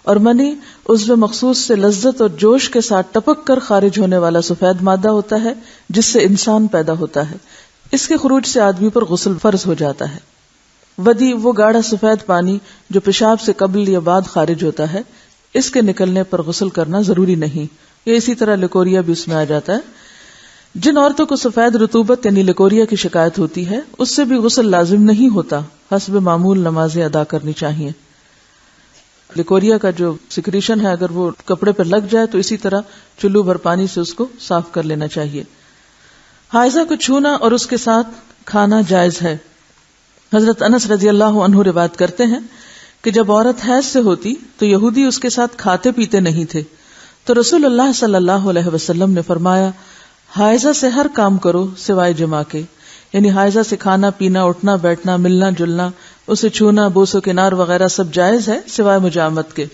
اور منی عضو مخصوص سے لذت اور جوش کے ساتھ ٹپک کر خارج ہونے والا سفید مادہ ہوتا ہے جس سے انسان پیدا ہوتا ہے. اس کے خروج سے آدمی پر غسل فرض ہو جاتا ہے. ودی وہ گاڑھا سفید پانی جو پیشاب سے قبل یا بعد خارج ہوتا ہے، اس کے نکلنے پر غسل کرنا ضروری نہیں. یہ اسی طرح لیکوریا بھی اس میں آ جاتا ہے. جن عورتوں کو سفید رطوبت یعنی لیکوریا کی شکایت ہوتی ہے اس سے بھی غسل لازم نہیں ہوتا، حسب معمول نمازیں ادا کرنی چاہیے. لیکوریا کا جو سیکریشن ہے اگر وہ کپڑے پر لگ جائے تو اسی طرح چلو بھر پانی سے اس کو صاف کر لینا چاہیے. حائضہ کو چھونا اور اس کے ساتھ کھانا جائز ہے. حضرت انس رضی اللہ عنہ روایت کرتے ہیں کہ جب عورت حیض سے ہوتی تو یہودی اس کے ساتھ کھاتے پیتے نہیں تھے، تو رسول اللہ صلی اللہ علیہ وسلم نے فرمایا حائضہ سے ہر کام کرو سوائے جماع کے، یعنی حائضہ سے کھانا پینا، اٹھنا بیٹھنا، ملنا جلنا، اسے چھونا، بوس و کنار وغیرہ سب جائز ہے سوائے مجامت کے.